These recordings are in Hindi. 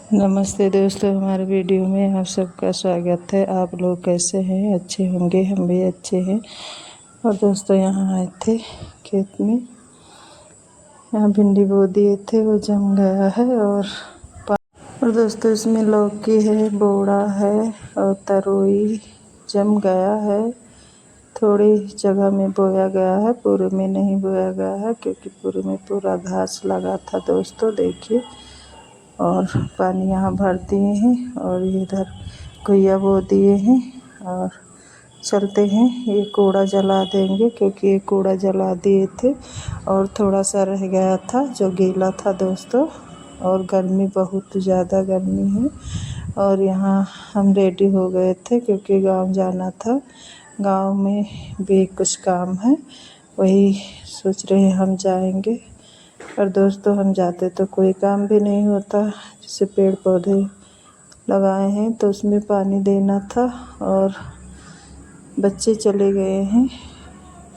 नमस्ते दोस्तों, हमारे वीडियो में आप सबका स्वागत है। आप लोग कैसे हैं? अच्छे होंगे, हम भी अच्छे हैं। और दोस्तों यहाँ आए थे खेत में, यहाँ भिंडी बो दिए थे, वो जम गया है। और दोस्तों इसमें लौकी है, बोड़ा है और तरोई जम गया है। थोड़ी जगह में बोया गया है, पूरे में नहीं बोया गया है क्योंकि पूरे में पूरा घास लगा था दोस्तों, देखिए। और पानी यहाँ भर दिए हैं और इधर घुइया बो दिए हैं। और चलते हैं, ये कूड़ा जला देंगे क्योंकि ये कूड़ा जला दिए थे और थोड़ा सा रह गया था जो गीला था दोस्तों। और गर्मी, बहुत ज़्यादा गर्मी है। और यहाँ हम रेडी हो गए थे क्योंकि गांव जाना था। गांव में भी कुछ काम है, वही सोच रहे हैं हम जाएंगे। और दोस्तों हम जाते तो कोई काम भी नहीं होता। जैसे पेड़ पौधे लगाए हैं तो उसमें पानी देना था। और बच्चे चले गए हैं,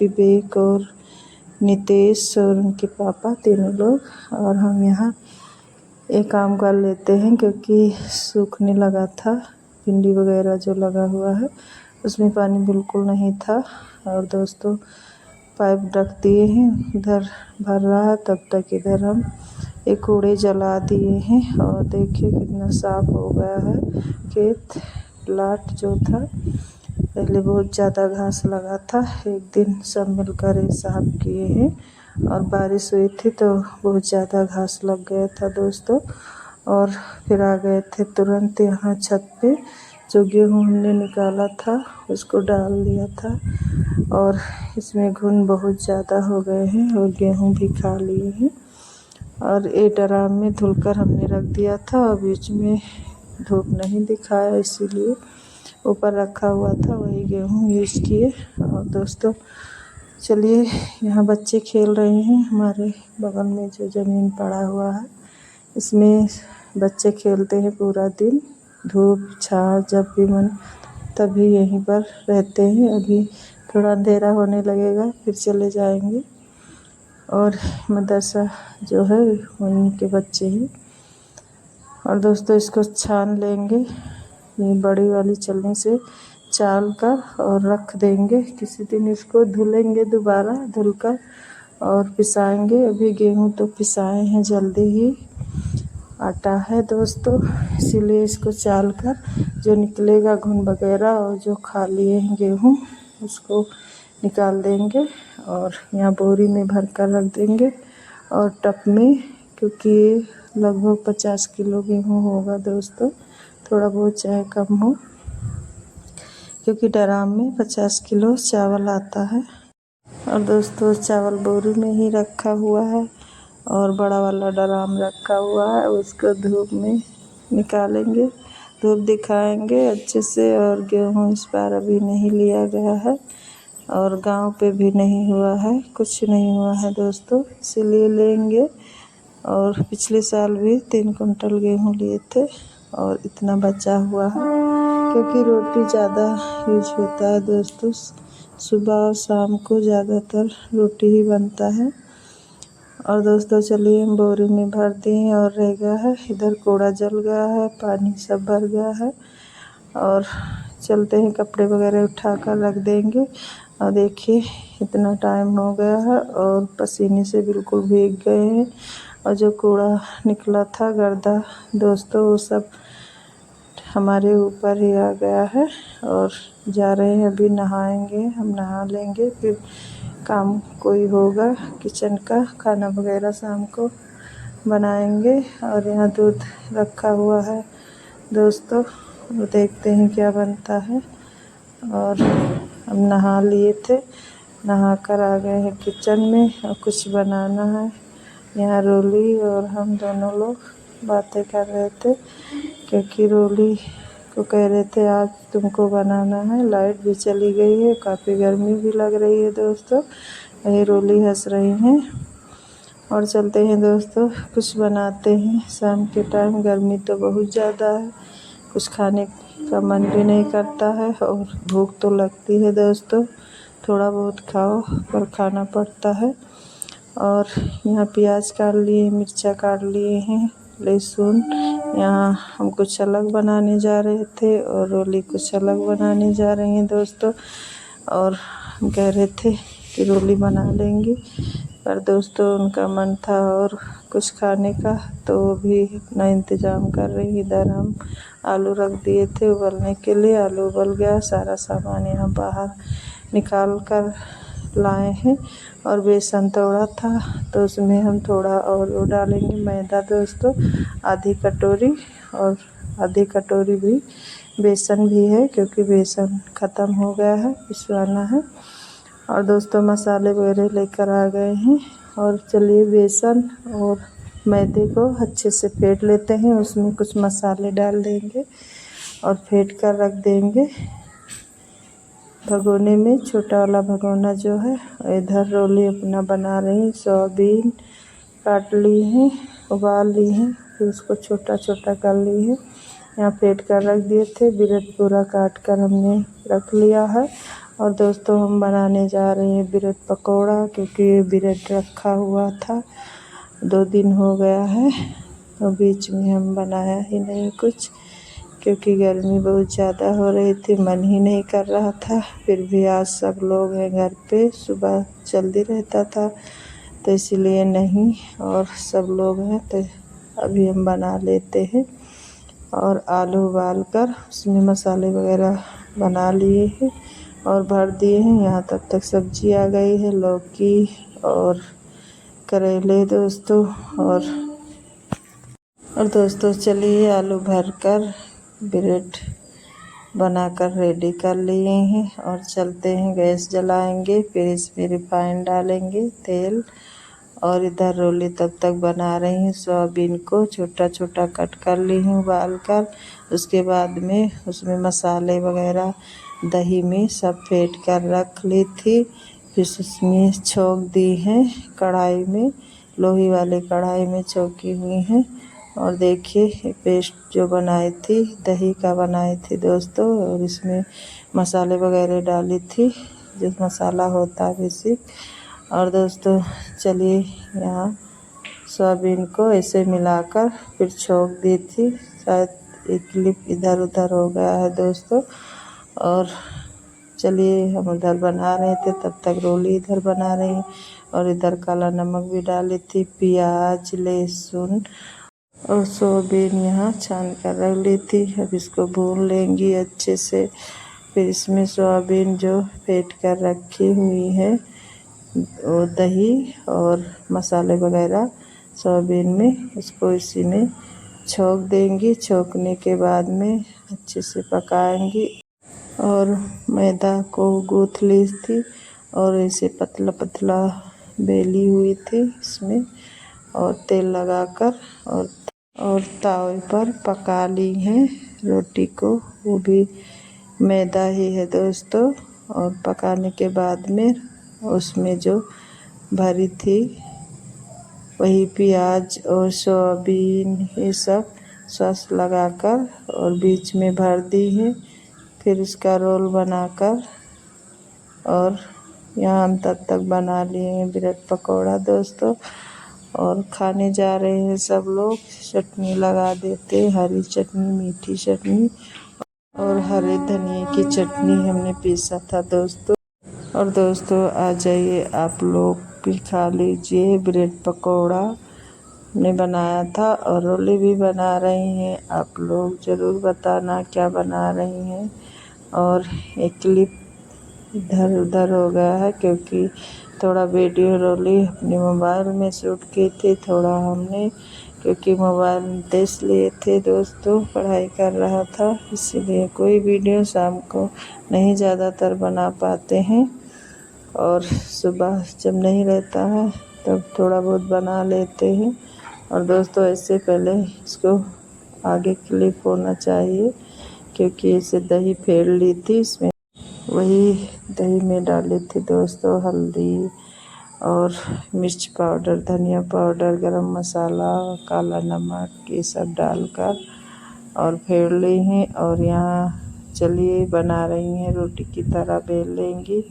विवेक और नितेश और उनके पापा, तीनों लोग। और हम यहाँ एक काम कर लेते हैं क्योंकि सूखने लगा था। भिंडी वगैरह जो लगा हुआ है उसमें पानी बिल्कुल नहीं था। और दोस्तों पाइप रख दिए हैं, इधर भर रहा है, तब तक इधर हम एक कूड़े जला दिए हैं। और देखिए कितना साफ हो गया है खेत। प्लाट जो था पहले बहुत ज़्यादा घास लगा था, एक दिन सब मिलकर ये साफ किए हैं। और बारिश हुई थी तो बहुत ज़्यादा घास लग गया था दोस्तों। और फिर आ गए थे तुरंत यहाँ छत पे, जो गेहूँ हमने निकाला था उसको डाल दिया था। और इसमें घुन बहुत ज़्यादा हो गए हैं और गेहूँ भी खा लिए हैं। और ये ड्राम में धुलकर हमने रख दिया था और बीच में धूप नहीं दिखाया, इसीलिए ऊपर रखा हुआ था, वही गेहूँ यूज किए। और दोस्तों चलिए, यहाँ बच्चे खेल रहे हैं। हमारे बगल में जो ज़मीन पड़ा हुआ है इसमें बच्चे खेलते हैं पूरा दिन, धूप छाँव जब भी मन तभी यहीं पर रहते हैं। अभी थोड़ा अंधेरा होने लगेगा फिर चले जाएंगे। और मदरसा जो है वहीं के बच्चे हैं। और दोस्तों इसको छान लेंगे, ये बड़ी वाली छलनी से चाल कर और रख देंगे। किसी दिन इसको धुलेंगे, दोबारा धुलकर और पिसाएंगे। अभी गेहूँ तो पिसाए हैं, जल्दी ही आटा है दोस्तों, इसीलिए इसको चाल कर जो निकलेगा घुन वगैरह और जो खा लिए हैं गेहूँ उसको निकाल देंगे। और यहाँ बोरी में भर कर रख देंगे और टब में, क्योंकि लगभग 50 किलो गेहूँ होगा दोस्तों, थोड़ा बहुत चाहे कम हो, क्योंकि ड्राम में 50 किलो चावल आता है। और दोस्तों चावल बोरी में ही रखा हुआ है और बड़ा वाला ड्राम रखा हुआ है, उसको धूप में निकालेंगे, धूप दिखाएंगे अच्छे से। और गेहूँ इस बार अभी नहीं लिया गया है और गांव पे भी नहीं हुआ है, कुछ नहीं हुआ है दोस्तों, इसीलिए लेंगे। और पिछले साल भी 3 कुंटल गेहूँ लिए थे और इतना बचा हुआ है, क्योंकि रोटी ज़्यादा यूज होता है दोस्तों। सुबह और शाम को ज़्यादातर रोटी ही बनता है। और दोस्तों चलिए हम बोरी में भर दिए और रह गया है, इधर कूड़ा जल गया है, पानी सब भर गया है। और चलते हैं, कपड़े वगैरह उठा कर रख देंगे। और देखिए इतना टाइम हो गया है और पसीने से बिल्कुल भीग गए हैं। और जो कूड़ा निकला था, गर्दा दोस्तों, वो सब हमारे ऊपर ही आ गया है। और जा रहे हैं, अभी नहाएंगे, हम नहा लेंगे, फिर काम कोई होगा किचन का, खाना वगैरह शाम को बनाएंगे। और यहाँ दूध रखा हुआ है दोस्तों, वो देखते हैं क्या बनता है। और हम नहा लिए थे, नहा कर आ गए हैं किचन में और कुछ बनाना है। यहाँ रोली और हम दोनों लोग बातें कर रहे थे, क्योंकि रोली को कह रहे थे आज तुमको बनाना है। लाइट भी चली गई है, काफ़ी गर्मी भी लग रही है दोस्तों, ये रोली हंस रही हैं। और चलते हैं दोस्तों, कुछ बनाते हैं शाम के टाइम, गर्मी तो बहुत ज़्यादा है, कुछ खाने का मन भी नहीं करता है और भूख तो लगती है दोस्तों, थोड़ा बहुत खाओ पर खाना पड़ता है। और यहाँ प्याज काट लिए, मिर्चा काट लिए हैं, लहसुन, यहाँ हम कुछ अलग बनाने जा रहे थे और रोली कुछ अलग बनाने जा रही हैं दोस्तों। और हम कह रहे थे कि रोली बना लेंगे, पर दोस्तों उनका मन था और कुछ खाने का, तो वो भी अपना इंतज़ाम कर रही। इधर हम आलू रख दिए थे उबलने के लिए। आलू उबल गया, सारा सामान यहाँ बाहर निकाल कर लाए हैं। और बेसन तोड़ा था तो उसमें हम थोड़ा और वो डालेंगे मैदा दोस्तों, आधी कटोरी। और आधी कटोरी भी बेसन भी है, क्योंकि बेसन ख़त्म हो गया है, पिसवाना है। और दोस्तों मसाले वगैरह लेकर आ गए हैं। और चलिए बेसन और मैदे को अच्छे से फेंट लेते हैं। उसमें कुछ मसाले डाल देंगे और फेंट कर रख देंगे भगोने में, छोटा वाला भगोना जो है। इधर रोली अपना बना रही। सोयाबीन काट ली हैं, उबाल ली हैं, फिर उसको छोटा छोटा कर ली है। यहाँ फेंट कर रख दिए थे। ब्रेड पूरा काट कर हमने रख लिया है। और दोस्तों हम बनाने जा रहे हैं ब्रेड पकौड़ा, क्योंकि ब्रेड रखा हुआ था, 2 दिन हो गया है। और बीच में हम बनाया ही नहीं कुछ, क्योंकि गर्मी बहुत ज़्यादा हो रही थी, मन ही नहीं कर रहा था। फिर भी आज सब लोग हैं घर पे, सुबह जल्दी रहता था तो इसलिए नहीं, और सब लोग हैं तो अभी हम बना लेते हैं। और आलू उबाल कर उसमें मसाले वगैरह बना लिए हैं और भर दिए हैं। यहाँ तब तक सब्ज़ी आ गई है, लौकी और करेले दोस्तों। और दोस्तों चलिए आलू भरकर ब्रेड बनाकर रेडी कर लिए हैं और चलते हैं। गैस जलाएंगे, फिर इसमें रिफाइंड डालेंगे तेल। और इधर रोली तब तक बना रही हैं। सोयाबीन को छोटा छोटा कट कर ली हूँ उबाल कर। उसके बाद में उसमें मसाले वगैरह दही में सब फेंट कर रख ली थी। फिर उसमें छोंक दी हैं कढ़ाई में, लोहे वाले कढ़ाई में छोंकी हुई हैं। और देखिए पेस्ट जो बनाई थी, दही का बनाई थी दोस्तों। और इसमें मसाले वगैरह डाली थी, जो मसाला होता है बेसिक। और दोस्तों चलिए यहाँ सोयाबीन को ऐसे मिलाकर फिर छोंक दी थी। शायद एक क्लिप इधर उधर हो गया है दोस्तों। और चलिए हम उधर बना रहे थे, तब तक रोली इधर बना रही। और इधर काला नमक भी डाली थी, प्याज लहसुन और सोयाबीन यहाँ छान कर रख ली थी। अब इसको भून लेंगी अच्छे से। फिर इसमें सोयाबीन जो फेंट कर रखी हुई है, वो दही और मसाले वगैरह सोयाबीन में, उसको इसी में छोंक देंगी। छोंकने के बाद में अच्छे से पकाएंगी। और मैदा को गूँथ ली थी और इसे पतला पतला बेली हुई थी इसमें, और तेल लगाकर और तावे पर पका ली हैं रोटी को। वो भी मैदा ही है दोस्तों। और पकाने के बाद में उसमें जो भरी थी वही प्याज और सोयाबीन ये सब सॉस लगाकर और बीच में भर दी है। फिर इसका रोल बनाकर और यहाँ हम तब तक बना लिए हैं ब्रेड पकौड़ा दोस्तों। और खाने जा रहे हैं सब लोग। चटनी लगा देते, हरी चटनी, मीठी चटनी और हरे धनिए की चटनी हमने पीसा था दोस्तों। और दोस्तों आ जाइए आप लोग भी खा लीजिए। ब्रेड पकौड़ा ने बनाया था और रोली भी बना रही हैं। आप लोग ज़रूर बताना क्या बना रही हैं। और एक क्लिप इधर उधर हो गया है, क्योंकि थोड़ा वीडियो रोली अपने मोबाइल में शूट की थी, थोड़ा हमने, क्योंकि मोबाइल देख लिए थे दोस्तों, पढ़ाई कर रहा था, इसीलिए कोई वीडियो शाम को नहीं ज़्यादातर बना पाते हैं। और सुबह जब नहीं रहता है तब थोड़ा बहुत बना लेते हैं। और दोस्तों ऐसे पहले इसको आगे क्लिप होना चाहिए, क्योंकि इसे दही फेर ली थी, इसमें वही दही में डाली थी दोस्तों हल्दी और मिर्च पाउडर, धनिया पाउडर, गरम मसाला, काला नमक ये सब डालकर और फेर ली हैं। और यहाँ चलिए बना रही हैं, रोटी की तरह बेल लेंगी।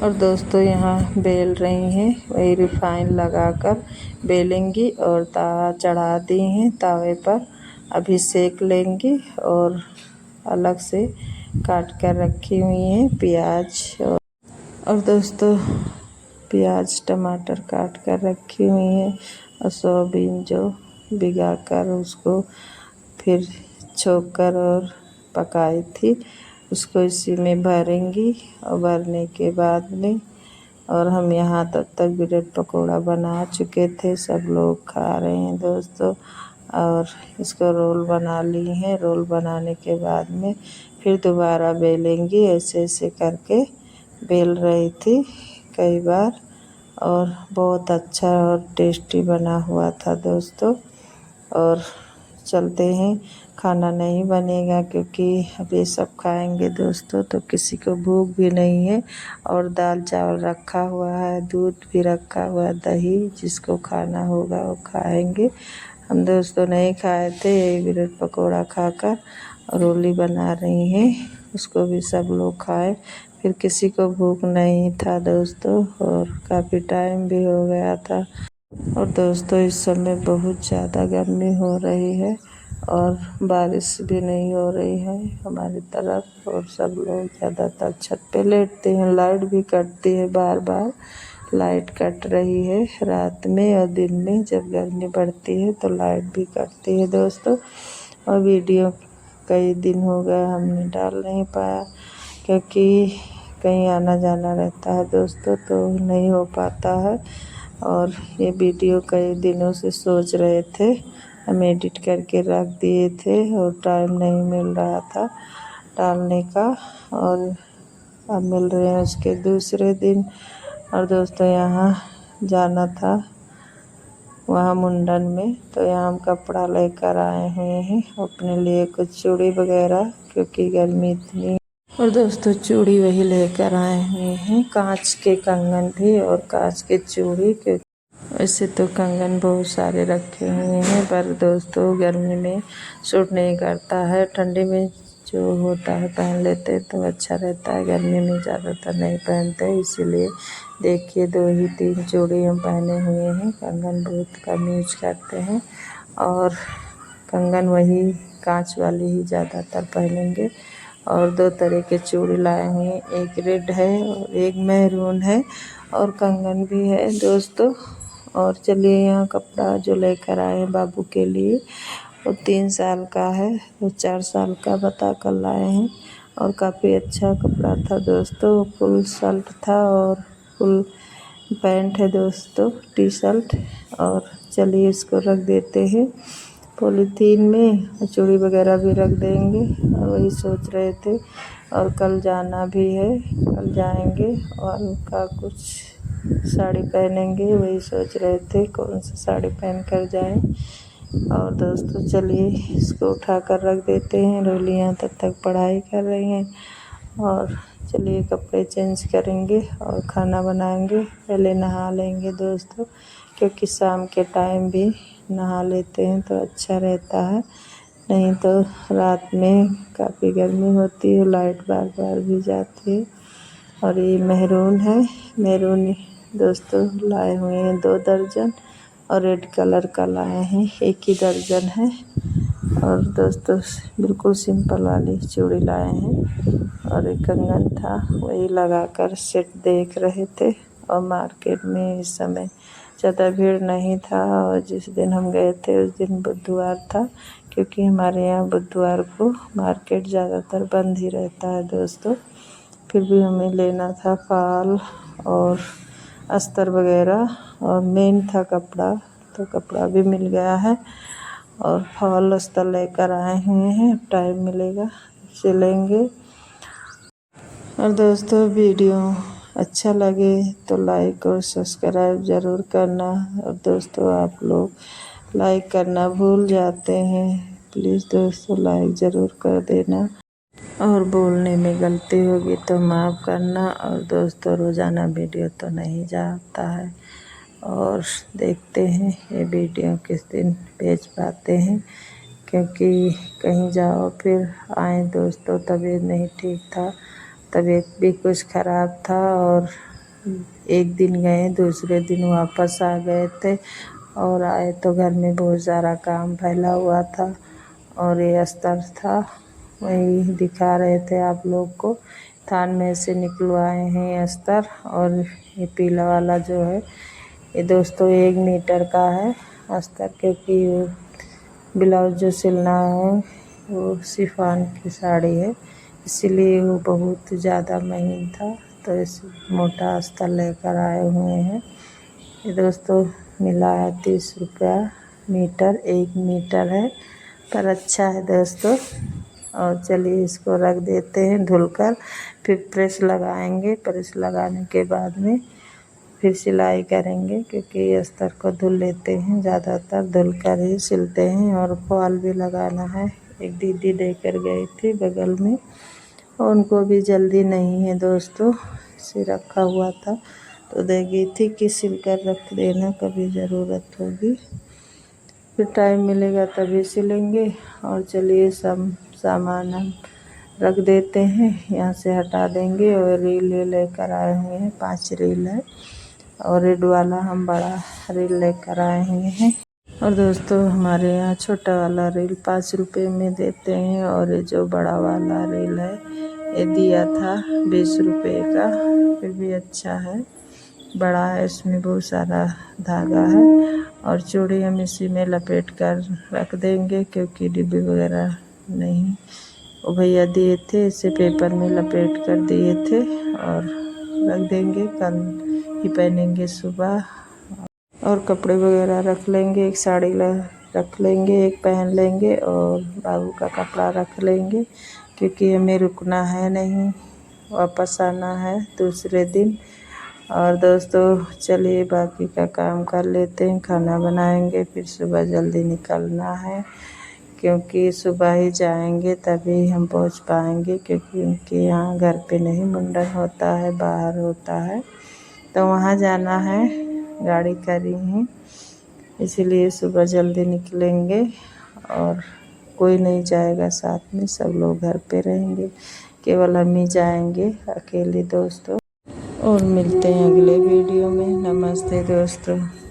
और दोस्तों यहाँ बेल रही हैं, वही रिफाइन लगाकर बेलेंगी। और तवा चढ़ा दी हैं तावे पर अभी सेक लेंगे। और अलग से काट कर रखी हुई हैं प्याज और दोस्तों प्याज टमाटर काट कर रखी हुई हैं और सोयाबीन जो भिगा कर उसको फिर छोक कर और पकाई थी उसको इसी में भरेंगी। और भरने के बाद में और हम यहाँ तब तक ब्रेड पकौड़ा बना चुके थे, सब लोग खा रहे हैं दोस्तों। और इसको रोल बना ली हैं। रोल बनाने के बाद में फिर दोबारा बेलेंगी, ऐसे ऐसे करके बेल रही थी कई बार। और बहुत अच्छा और टेस्टी बना हुआ था दोस्तों। और चलते हैं, खाना नहीं बनेगा क्योंकि अब ये सब खाएंगे दोस्तों तो किसी को भूख भी नहीं है। और दाल चावल रखा हुआ है, दूध भी रखा हुआ है, दही, जिसको खाना होगा वो खाएंगे। हम दोस्तों नहीं खाए थे, यही ब्रेड पकौड़ा खाकर रोली बना रही हैं, उसको भी सब लोग खाए। फिर किसी को भूख नहीं था दोस्तों और काफ़ी टाइम भी हो गया था। और दोस्तों इस समय बहुत ज़्यादा गर्मी हो रही है और बारिश भी नहीं हो रही है हमारी तरफ। और सब लोग ज़्यादातर छत पे लेटते हैं। लाइट भी कटती है, बार बार लाइट कट रही है रात में और दिन में। जब गर्मी बढ़ती है तो लाइट भी कटती है दोस्तों। और वीडियो कई दिन हो गए हमने डाल नहीं पाया क्योंकि कहीं आना जाना रहता है दोस्तों तो नहीं हो पाता है। और ये वीडियो कई दिनों से सोच रहे थे, हम एडिट करके रख दिए थे और टाइम नहीं मिल रहा था डालने का। और अब मिल रहे हैं उसके दूसरे दिन। और दोस्तों यहाँ जाना था वहाँ मुंडन में, तो यहाँ हम कपड़ा लेकर आए हुए हैं अपने लिए, कुछ चूड़ी वगैरह क्योंकि गर्मी इतनी। और दोस्तों चूड़ी वही लेकर आए हुए हैं, कांच के कंगन भी और कांच के चूड़ी। क्योंकि वैसे तो कंगन बहुत सारे रखे हुए हैं पर दोस्तों गर्मी में सूट नहीं करता है। ठंडी में जो होता है पहन लेते हैं तो अच्छा रहता है, गर्मी में ज़्यादातर नहीं पहनते। इसीलिए देखिए 2 ही 3 चूड़ी हम पहने हुए हैं, कंगन बहुत कम यूज करते हैं। और कंगन वही कांच वाली ही ज़्यादातर पहनेंगे। और 2 तरह के चूड़ी लाए हुए हैं, एक रेड है और एक मैरून है और कंगन भी है दोस्तों। और चलिए यहाँ कपड़ा जो लेकर आए हैं बाबू के लिए, वो 3 साल का है, वो 4 साल का बता कर लाए हैं। और काफ़ी अच्छा कपड़ा था दोस्तों, फुल शर्ट था और फुल पैंट है दोस्तों, टी शर्ट। और चलिए इसको रख देते हैं पॉलीथीन में, और चूड़ी वगैरह भी रख देंगे। और वही सोच रहे थे और कल जाना भी है, कल जाएंगे और उनका कुछ साड़ी पहनेंगे, वही सोच रहे थे कौन सी साड़ी पहन कर जाएं। और दोस्तों चलिए इसको उठा कर रख देते हैं, रोलियाँ तब तक पढ़ाई कर रही हैं। और चलिए कपड़े चेंज करेंगे और खाना बनाएंगे, पहले नहा लेंगे दोस्तों क्योंकि शाम के टाइम भी नहा लेते हैं तो अच्छा रहता है, नहीं तो रात में काफ़ी गर्मी होती है, लाइट बार बार भी जाती है। और ये मैरून है, मैरून दोस्तों लाए हुए हैं 2 दर्जन और रेड कलर का लाए हैं 1 ही दर्जन है। और दोस्तों बिल्कुल सिंपल वाली चूड़ी लाए हैं और एक कंगन था वही लगाकर सेट देख रहे थे। और मार्केट में इस समय ज़्यादा भीड़ नहीं था और जिस दिन हम गए थे उस दिन बुधवार था, क्योंकि हमारे यहाँ बुधवार को मार्केट ज़्यादातर बंद ही रहता है दोस्तों। फिर भी हमें लेना था फाल और अस्तर वगैरह और मेन था कपड़ा, तो कपड़ा भी मिल गया है। और फाल अस्तर लेकर आए हुए हैं, अब टाइम मिलेगा सिलेंगे। और दोस्तों वीडियो अच्छा लगे तो लाइक और सब्सक्राइब ज़रूर करना। और दोस्तों आप लोग लाइक करना भूल जाते हैं, प्लीज़ दोस्तों लाइक ज़रूर कर देना। और बोलने में गलती होगी तो माफ़ करना। और दोस्तों रोज़ाना वीडियो तो नहीं जाता है और देखते हैं ये वीडियो किस दिन भेज पाते हैं, क्योंकि कहीं जाओ फिर आए दोस्तों, तबीयत नहीं ठीक था, तबीयत भी कुछ ख़राब था। और एक दिन गए दूसरे दिन वापस आ गए थे और आए तो घर में बहुत सारा काम फैला हुआ था और ये अस्तर था, वही दिखा रहे थे आप लोग को। थान में से निकलवाए हैं ये अस्तर। और ये पीला वाला जो है ये दोस्तों 1 मीटर का है अस्तर, क्योंकि वो ब्लाउज जो सिलना है वो शिफॉन की साड़ी है, इसीलिए वो बहुत ज़्यादा महीन था, तो इस मोटा अस्तर लेकर आए हुए हैं। ये दोस्तों मिला है 30 रुपया मीटर, 1 मीटर है, पर अच्छा है दोस्तों। और चलिए इसको रख देते हैं धुलकर, फिर प्रेस लगाएंगे। प्रेस लगाने के बाद में फिर सिलाई करेंगे, क्योंकि अस्तर को धुल लेते हैं, ज़्यादातर धुलकर ही सिलते हैं। और फॉल भी लगाना है, एक दीदी देकर गई थी बगल में, और उनको भी जल्दी नहीं है दोस्तों, इसे रखा हुआ था तो दे गई थी कि सिलकर रख देना, कभी ज़रूरत होगी, फिर टाइम मिलेगा तभी सिलेंगे। और चलिए सब सामान हम रख देते हैं, यहाँ से हटा देंगे। और रील लेकर आए हुए हैं, 5 रील है, और रेड वाला हम बड़ा रील लेकर आए हुए हैं। और दोस्तों हमारे यहाँ छोटा वाला रील 5 रुपये में देते हैं, और ये जो बड़ा वाला रील है ये दिया था 20 रुपये का, फिर भी अच्छा है, बड़ा है, इसमें बहुत सारा धागा है। और चूड़ी हम इसी में लपेट कर रख देंगे, क्योंकि डिब्बे वगैरह नहीं, वो भैया दिए थे, इसे पेपर में लपेट कर दिए थे, और रख देंगे, कल ही पहनेंगे सुबह। और कपड़े वगैरह रख लेंगे, एक साड़ी रख लेंगे, एक पहन लेंगे, और बाबू का कपड़ा रख लेंगे, क्योंकि हमें रुकना है नहीं, वापस आना है दूसरे दिन। और दोस्तों चलिए बाकी का काम कर लेते हैं, खाना बनाएंगे, फिर सुबह जल्दी निकलना है, क्योंकि सुबह ही जाएंगे तभी हम पहुंच पाएंगे, क्योंकि उनके यहाँ घर पे नहीं मुंडन होता है, बाहर होता है, तो वहाँ जाना है, गाड़ी करी हैं, इसीलिए सुबह जल्दी निकलेंगे। और कोई नहीं जाएगा साथ में, सब लोग घर पे रहेंगे, केवल हम ही जाएंगे अकेले दोस्तों। और मिलते हैं अगले वीडियो में। नमस्ते दोस्तों।